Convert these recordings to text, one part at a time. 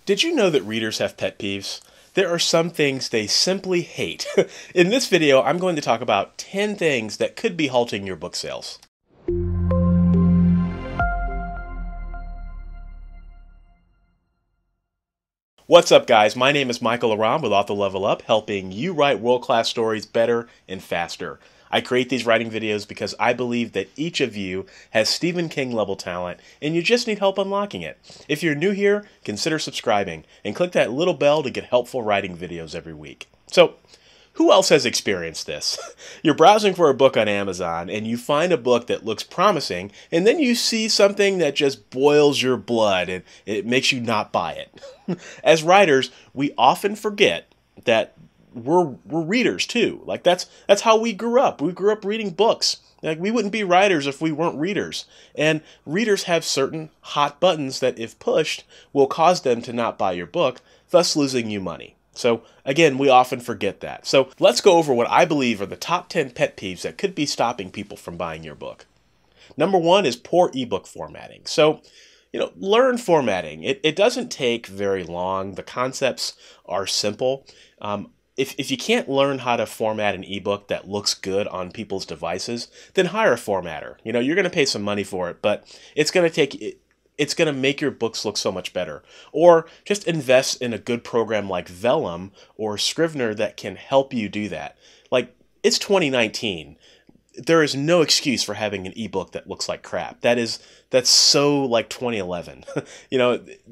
Did you know that readers have pet peeves? There are some things they simply hate. In this video, I'm going to talk about 10 things that could be halting your book sales. What's up, guys? My name is Michael Aram with Author Level Up, helping you write world-class stories better and faster. I create these writing videos because I believe that each of you has Stephen King level talent and you just need help unlocking it. If you're new here, consider subscribing and click that little bell to get helpful writing videos every week. So, who else has experienced this? You're browsing for a book on Amazon and you find a book that looks promising and then you see something that just boils your blood and it makes you not buy it. As writers, we often forget that we're readers too. Like that's how we grew up. We grew up reading books. Like we wouldn't be writers if we weren't readers. And readers have certain hot buttons that if pushed will cause them to not buy your book, thus losing you money. So again, we often forget that. So let's go over what I believe are the top 10 pet peeves that could be stopping people from buying your book. Number one is poor ebook formatting. So, learn formatting. It doesn't take very long. The concepts are simple. If you can't learn how to format an ebook that looks good on people's devices, then hire a formatter. You're going to pay some money for it, but it's going to make your books look so much better. Or just invest in a good program like Vellum or Scrivener that can help you do that. Like, it's 2019. There is no excuse for having an ebook that looks like crap. That's so like 2011.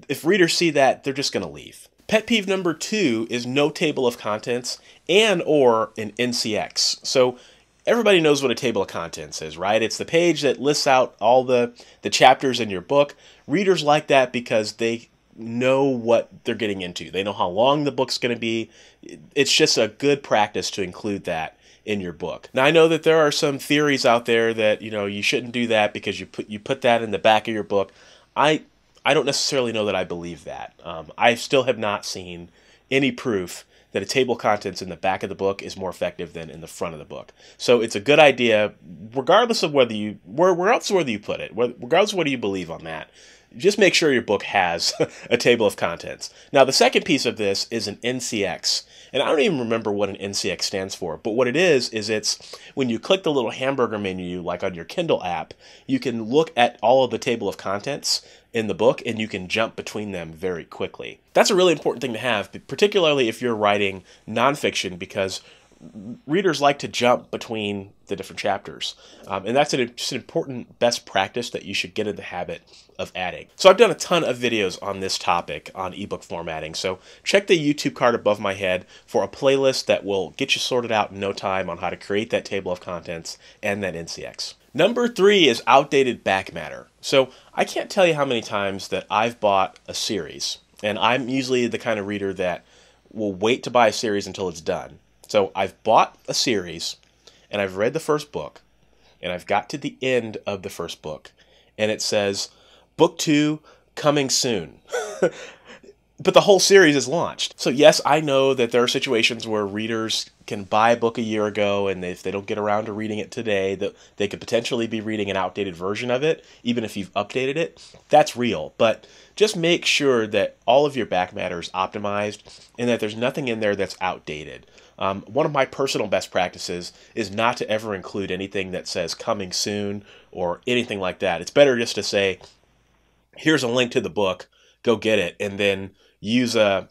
If readers see that, they're just going to leave. Pet peeve number 2 is no table of contents and or an NCX. So everybody knows what a table of contents is, right? It's the page that lists out all the chapters in your book. Readers like that because they know what they're getting into. They know how long the book's going to be. It's just a good practice to include that in your book. Now, I know that there are some theories out there that, you shouldn't do that because you put that in the back of your book. I don't necessarily know that I believe that. I still have not seen any proof that a table of contents in the back of the book is more effective than in the front of the book. So it's a good idea, regardless of whether you put it, regardless of what you believe on that. Just make sure your book has a table of contents. Now, the second piece of this is an NCX. And I don't even remember what an NCX stands for. But what it is it's when you click the little hamburger menu, like on your Kindle app, you can look at all of the table of contents in the book and you can jump between them very quickly. That's a really important thing to have, particularly if you're writing nonfiction, because readers like to jump between the different chapters. And that's just an important best practice that you should get in the habit of adding. So I've done a ton of videos on this topic on ebook formatting. So check the YouTube card above my head for a playlist that will get you sorted out in no time on how to create that table of contents and that NCX. Number 3 is outdated backmatter. So I can't tell you how many times that I've bought a series, and I'm usually the kind of reader that will wait to buy a series until it's done. So I've bought a series, and I've read the first book, and I've got to the end of the first book, and it says, Book 2 coming soon. But the whole series is launched. So yes, I know that there are situations where readers can buy a book a year ago, and if they don't get around to reading it today, that they could potentially be reading an outdated version of it, even if you've updated it. That's real. But just make sure that all of your backmatter is optimized and that there's nothing in there that's outdated. One of my personal best practices is not to ever include anything that says coming soon or anything like that. It's better just to say, here's a link to the book, go get it, and then use a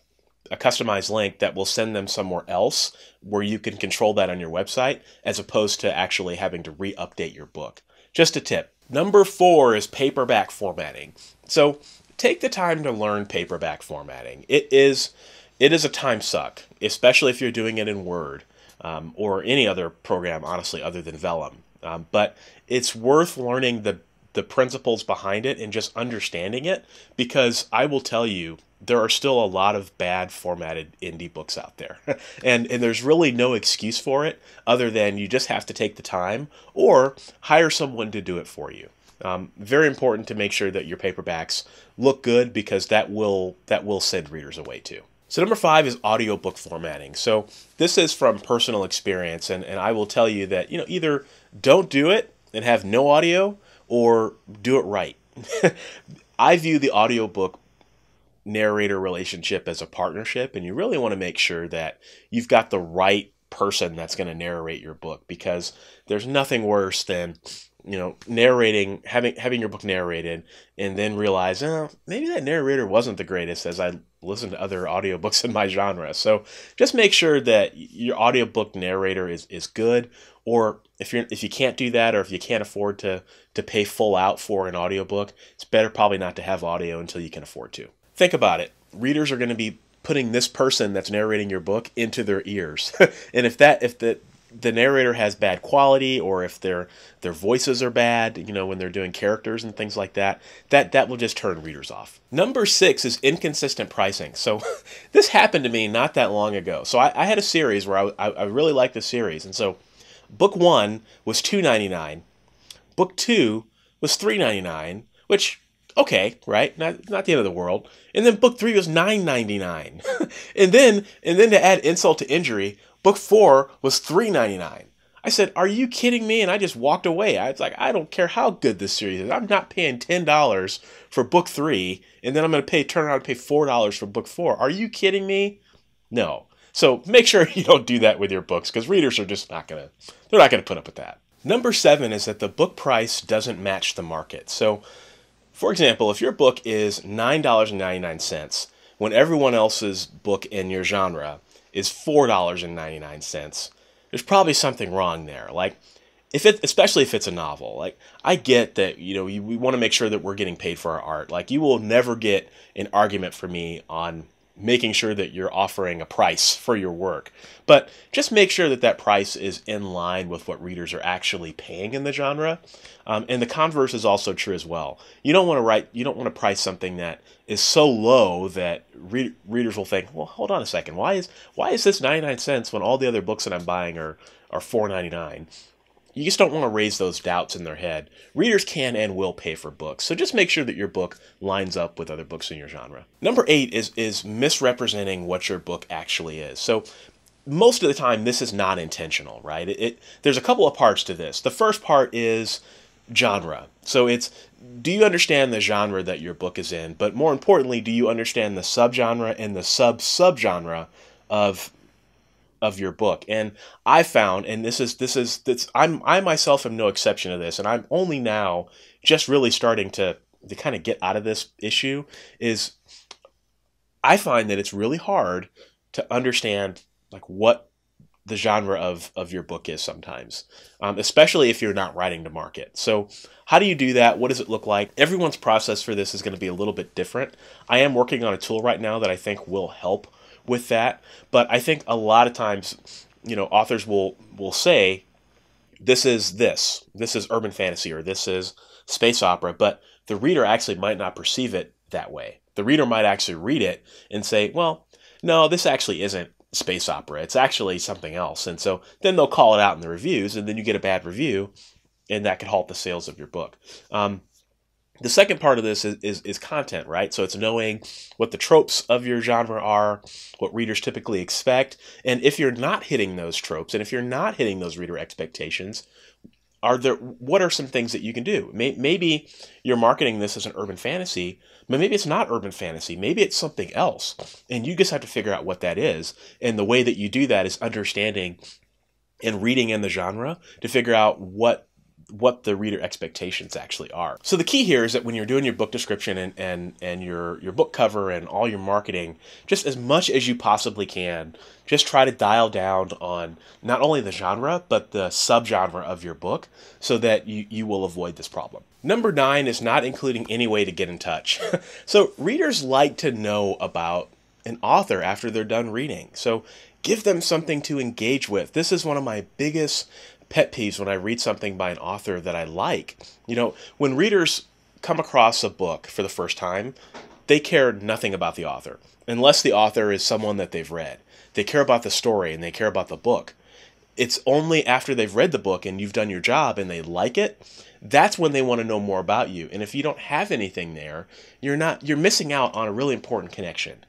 customized link that will send them somewhere else where you can control that on your website as opposed to actually having to re-update your book. Just a tip. Number 4 is paperback formatting. So take the time to learn paperback formatting. It is a time suck, especially if you're doing it in Word or any other program, honestly, other than Vellum. But it's worth learning the principles behind it and just understanding it, because I will tell you, there are still a lot of bad formatted indie books out there. and there's really no excuse for it other than you just have to take the time or hire someone to do it for you. Very important to make sure that your paperbacks look good, because that will send readers away too. So number 5 is audiobook formatting. So this is from personal experience, and I will tell you that either don't do it and have no audio, or do it right. I view the audiobook narrator relationship as a partnership, and you really want to make sure that you've got the right person that's going to narrate your book, because there's nothing worse than narrating, having your book narrated, and then realize, maybe that narrator wasn't the greatest as I listened to other audiobooks in my genre. So just make sure that your audiobook narrator is good, or if you can't do that, or if you can't afford to pay full out for an audiobook, it's better probably not to have audio until you can afford to. Think about it. Readers are going to be putting this person that's narrating your book into their ears. And if the narrator has bad quality, or if their voices are bad, when they're doing characters and things like that will just turn readers off. Number 6 is inconsistent pricing. So this happened to me not that long ago. So I had a series where I really liked the series, and so book 1 was $2.99, book 2 was $3.99, which, okay, right? Not the end of the world. And then book 3 was $9.99. and then to add insult to injury, book 4 was $3.99. I said, "Are you kidding me?" And I just walked away. I was like, I don't care how good this series is. I'm not paying $10 for book 3, and then I'm going to turn around and pay $4 for book 4. Are you kidding me? No. So make sure you don't do that with your books, because readers are just not going to put up with that. Number 7 is that the book price doesn't match the market. So, for example, if your book is $9.99 when everyone else's book in your genre is $4.99, there's probably something wrong there. Like, especially if it's a novel. Like, I get that, we want to make sure that we're getting paid for our art. Like, you will never get an argument from me on making sure that you're offering a price for your work. But just make sure that price is in line with what readers are actually paying in the genre. And the converse is also true as well. You don't want to price something that is so low that readers will think, well, hold on a second, why is this 99 cents when all the other books that I'm buying are $4.99? You just don't want to raise those doubts in their head. Readers can and will pay for books, so just make sure that your book lines up with other books in your genre. Number 8 is misrepresenting what your book actually is. So most of the time, this is not intentional, right? There's a couple of parts to this. The first part is genre. So it's, do you understand the genre that your book is in? But more importantly, do you understand the subgenre and the subgenre of your book? And I found, and I myself am no exception to this, and I'm only now just really starting to kind of get out of this issue, is I find that it's really hard to understand like what the genre of your book is sometimes, especially if you're not writing to market. So how do you do that? What does it look like? Everyone's process for this is going to be a little bit different. I am working on a tool right now that I think will help with that, but I think a lot of times, authors will say, this is urban fantasy, or this is space opera, but the reader actually might not perceive it that way. The reader might actually read it and say, well, no, this actually isn't space opera. It's actually something else. And so then they'll call it out in the reviews, and then you get a bad review, and that could halt the sales of your book. The second part of this is content, right? So it's knowing what the tropes of your genre are, what readers typically expect, and if you're not hitting those tropes, and if you're not hitting those reader expectations, what are some things that you can do? Maybe you're marketing this as an urban fantasy, but maybe it's not urban fantasy. Maybe it's something else, and you just have to figure out what that is. And the way that you do that is understanding and reading in the genre to figure out what the reader expectations actually are. So the key here is that when you're doing your book description and your book cover and all your marketing, just as much as you possibly can, just try to dial down on not only the genre, but the subgenre of your book, so that you will avoid this problem. Number 9 is not including any way to get in touch. So readers like to know about an author after they're done reading. So give them something to engage with. This is one of my biggest pet peeves when I read something by an author that I like. When readers come across a book for the first time, they care nothing about the author, unless the author is someone that they've read. They care about the story and they care about the book. it's only after they've read the book and you've done your job and they like it, that's when they want to know more about you. And if you don't have anything there, you're missing out on a really important connection.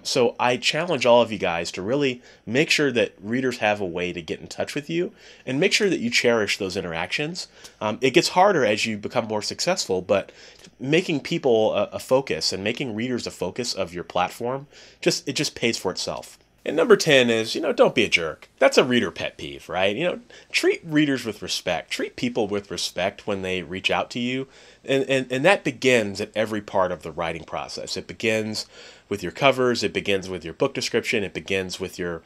So I challenge all of you guys to really make sure that readers have a way to get in touch with you, and make sure that you cherish those interactions. It gets harder as you become more successful, but making people a focus and making readers a focus of your platform, it just pays for itself. And number 10 is, don't be a jerk. That's a reader pet peeve, right? Treat readers with respect. Treat people with respect when they reach out to you. And that begins at every part of the writing process. It begins with your covers. It begins with your book description. It begins with your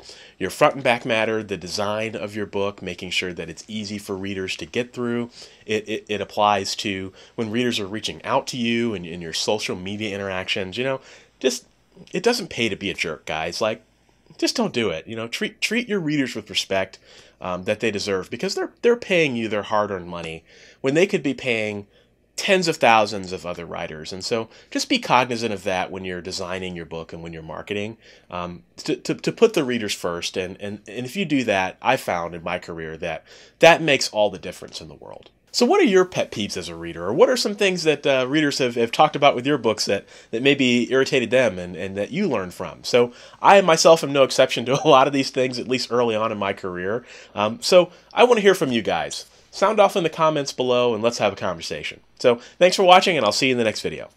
front and back matter, the design of your book, making sure that it's easy for readers to get through. It applies to when readers are reaching out to you and in your social media interactions. It doesn't pay to be a jerk, guys. Just don't do it. Treat your readers with respect that they deserve, because they're paying you their hard-earned money when they could be paying tens of thousands of other writers. And so just be cognizant of that when you're designing your book and when you're marketing, to put the readers first. And if you do that, I found in my career that makes all the difference in the world. So what are your pet peeves as a reader? Or what are some things that readers have talked about with your books that maybe irritated them and that you learned from? So I myself am no exception to a lot of these things, at least early on in my career. So I want to hear from you guys. Sound off in the comments below and let's have a conversation. So thanks for watching, and I'll see you in the next video.